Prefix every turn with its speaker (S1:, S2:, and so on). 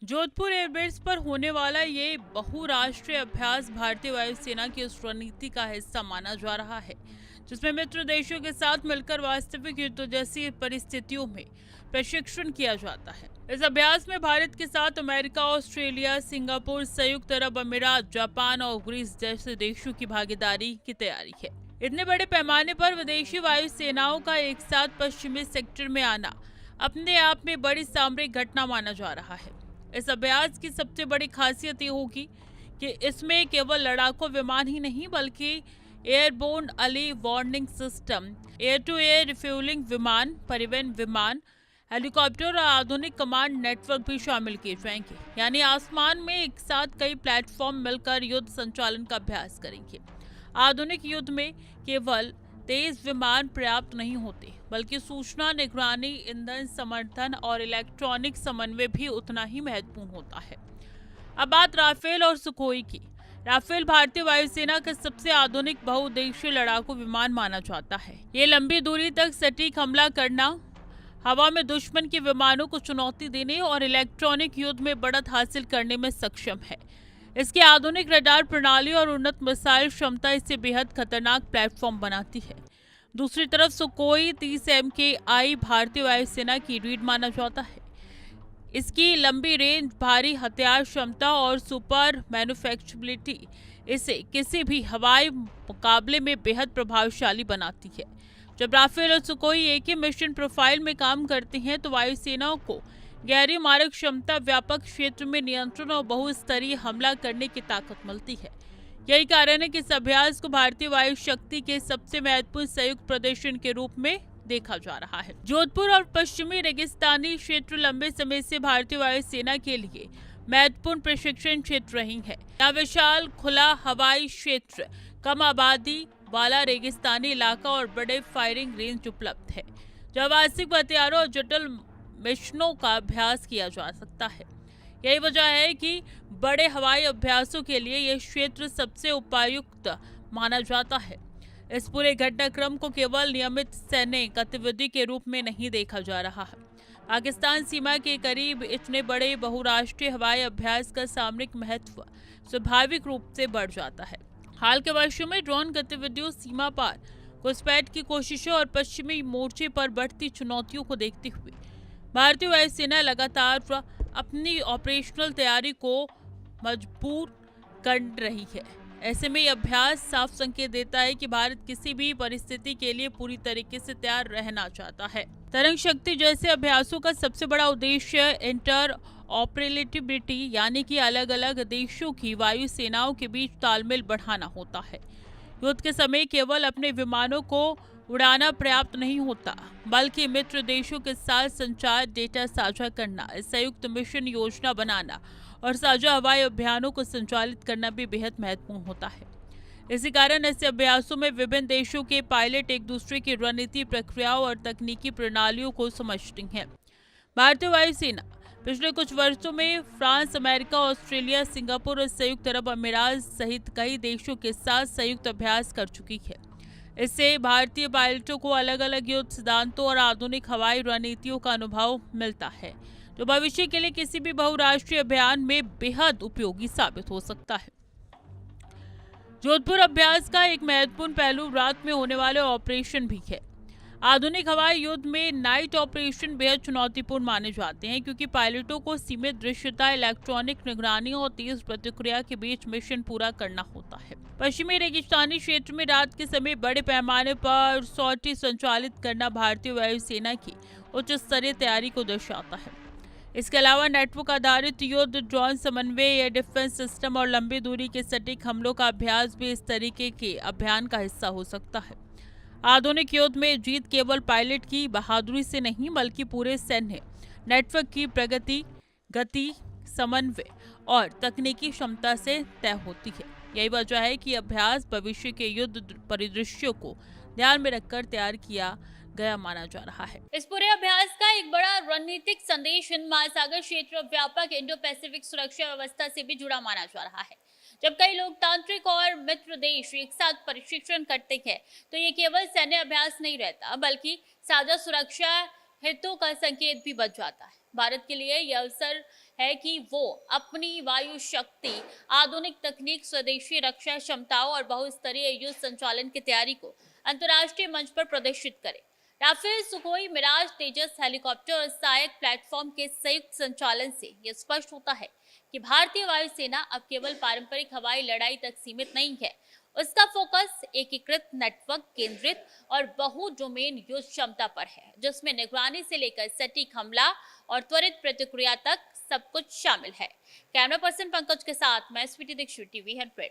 S1: Jodhpur airbase पर होने वाला ये बहुराष्ट्रीय अभ्यास भारतीय वायुसेना की उस रणनीति का हिस्सा माना जा रहा है जिसमें मित्र देशों के साथ मिलकर वास्तविक युद्ध जैसी परिस्थितियों में प्रशिक्षण किया जाता है। इस अभ्यास में भारत के साथ अमेरिका, ऑस्ट्रेलिया, सिंगापुर, संयुक्त अरब अमीरात, जापान और ग्रीस जैसे देशों की भागीदारी की तैयारी है। इतने बड़े पैमाने पर विदेशी वायुसेनाओं का एक साथ पश्चिमी सेक्टर में आना अपने आप में बड़ी सामरिक घटना माना जा रहा है। इस अभ्यास की सबसे बड़ी खासियत ये होगी कि इसमें केवल लड़ाकू विमान ही नहीं बल्कि airborne early warning system, air to air refuelling विमान, परिवहन विमान, हेलीकॉप्टर और आधुनिक कमांड नेटवर्क भी शामिल किए जाएंगे। यानी आसमान में एक साथ कई प्लेटफॉर्म मिलकर युद्ध संचालन का अभ्यास करेंगे। आधुनिक युद्ध में केवल तेज विमान पर्याप्त नहीं होते बल्कि सूचना, निगरानी, ईंधन समर्थन और इलेक्ट्रॉनिक समन्वय भी उतना ही महत्वपूर्ण होता है। अब बात राफेल और सुखोई की। राफेल भारतीय वायुसेना का सबसे आधुनिक बहुउद्देशीय लड़ाकू विमान माना जाता है। ये लंबी दूरी तक सटीक हमला करना, हवा में दुश्मन के विमानों को चुनौती देने और इलेक्ट्रॉनिक युद्ध में बढ़त हासिल करने में सक्षम है। इसकी आधुनिक रडार प्रणाली और उन्नत मिसाइल क्षमता इसे बेहद खतरनाक प्लेटफॉर्म बनाती है। दूसरी तरफ सुकोई 30 MKI भारतीय वायुसेना की रीढ़ माना जाता है। इसकी लंबी रेंज, भारी हथियार क्षमता और सुपर मैन्युफैक्चरेबिलिटी इसे किसी भी हवाई मुकाबले में बेहद प्रभावशाली बनाती है। जब राफेल और सुकोई एक ही मिशन प्रोफाइल में काम करते हैं तो वायुसेनाओं को गहरी मारक क्षमता, व्यापक क्षेत्र में नियंत्रण और बहुस्तरीय हमला करने की ताकत मिलती है। यही कारण है कि इस अभ्यास को भारतीय वायु शक्ति के सबसे महत्वपूर्ण संयुक्त प्रदर्शन के रूप में देखा जा रहा है। जोधपुर और पश्चिमी रेगिस्तानी क्षेत्र लंबे समय से भारतीय वायुसेना के लिए महत्वपूर्ण प्रशिक्षण क्षेत्र रही है। यहाँ विशाल खुला हवाई क्षेत्र, कम आबादी वाला रेगिस्तानी इलाका और बड़े फायरिंग रेंज उपलब्ध है, जहाँ वास्तविक हथियारों और जटिल मिशनों का अभ्यास किया जा सकता है। यही वजह है कि बड़े हवाई अभ्यासों के लिए यह क्षेत्र सबसे उपयुक्त माना जाता है। इस पूरे घटनाक्रम को केवल नियमित सैन्य गतिविधि के रूप में नहीं देखा जा रहा है। पाकिस्तान सीमा के करीब इतने बड़े बहुराष्ट्रीय हवाई अभ्यास का सामरिक महत्व स्वाभाविक रूप से बढ़ जाता है। हाल के वर्षों में ड्रोन गतिविधियों, सीमा पार घुसपैठ की कोशिशों और पश्चिमी मोर्चे पर बढ़ती चुनौतियों को देखते हुए भारतीय वायुसेना लगातार अपनी ऑपरेशनल तैयारी को मजबूत कर रही है। ऐसे में यह अभ्यास साफ संकेत देता है कि भारत किसी भी परिस्थिति के लिए पूरी तरीके से तैयार रहना चाहता है। तरंग शक्ति जैसे अभ्यासों का सबसे बड़ा उद्देश्य इंटर ऑपरेटिबिलिटी यानी कि अलग अलग देशों की वायु सेनाओं के बीच तालमेल बढ़ाना होता है। युद्ध के समय केवल अपने विमानों को उड़ाना पर्याप्त नहीं होता बल्कि मित्र देशों के साथ संचार, डेटा साझा करना, संयुक्त मिशन योजना बनाना और साझा हवाई अभियानों को संचालित करना भी बेहद महत्वपूर्ण होता है। इसी कारण ऐसे अभ्यासों में विभिन्न देशों के पायलट एक दूसरे की रणनीति, प्रक्रियाओं और तकनीकी प्रणालियों को समझते हैं। भारतीय वायुसेना पिछले कुछ वर्षों में फ्रांस, अमेरिका, ऑस्ट्रेलिया, सिंगापुर और संयुक्त अरब अमीरात सहित कई देशों के साथ संयुक्त अभ्यास कर चुकी है। इससे भारतीय पायलटों को अलग अलग युद्ध सिद्धांतों और आधुनिक हवाई रणनीतियों का अनुभव मिलता है, जो भविष्य के लिए किसी भी बहुराष्ट्रीय अभियान में बेहद उपयोगी साबित हो सकता है। जोधपुर अभ्यास का एक महत्वपूर्ण पहलू रात में होने वाले ऑपरेशन भी है। आधुनिक हवाई युद्ध में नाइट ऑपरेशन बेहद चुनौतीपूर्ण माने जाते हैं क्योंकि पायलटों को सीमित दृश्यता, इलेक्ट्रॉनिक निगरानी और तेज प्रतिक्रिया के बीच मिशन पूरा करना होता है। पश्चिमी रेगिस्तानी क्षेत्र में रात के समय बड़े पैमाने पर सॉर्टी संचालित करना भारतीय वायुसेना की उच्च स्तरीय तैयारी को दर्शाता है। इसके अलावा नेटवर्क आधारित युद्ध, ड्रोन समन्वय, एयर डिफेंस सिस्टम और लंबी दूरी के सटीक हमलों का अभ्यास भी इस तरीके के अभियान का हिस्सा हो सकता है। आधुनिक युद्ध में जीत केवल पायलट की बहादुरी से नहीं बल्कि पूरे सैन्य नेटवर्क की प्रगति, गति, समन्वय और तकनीकी क्षमता से तय होती है। यही वजह है कि अभ्यास भविष्य के युद्ध परिदृश्यों को ध्यान में रखकर तैयार किया गया माना जा रहा है।
S2: इस पूरे अभ्यास का एक बड़ा रणनीतिक संदेश हिंद महासागर क्षेत्र व्यापक इंडो पैसिफिक सुरक्षा व्यवस्था से भी जुड़ा माना जा रहा है। जब कई लोकतांत्रिक और मित्र देश एक साथ प्रशिक्षण करते हैं तो ये केवल सैन्य अभ्यास नहीं रहता बल्कि साझा सुरक्षा हितों का संकेत भी बन जाता है। भारत के लिए यह अवसर है कि वो अपनी वायु शक्ति, आधुनिक तकनीक, स्वदेशी रक्षा क्षमताओं और बहुस्तरीय युद्ध संचालन की तैयारी को अंतर्राष्ट्रीय मंच पर प्रदर्शित करे। राफेल, सुखोई, मिराज, तेजस हेलीकॉप्टर और सहायक प्लेटफॉर्म के संयुक्त संचालन से यह स्पष्ट होता है कि भारतीय वायुसेना अब केवल पारंपरिक हवाई लड़ाई तक सीमित नहीं है। उसका फोकस एकीकृत, नेटवर्क केंद्रित और बहु डोमेन युद्ध क्षमता पर है, जिसमें निगरानी से लेकर सटीक हमला और त्वरित प्रतिक्रिया तक सब कुछ शामिल है। कैमरा पर्सन पंकज के साथ मैं स्वीटी दीक्षित, टीवी 100।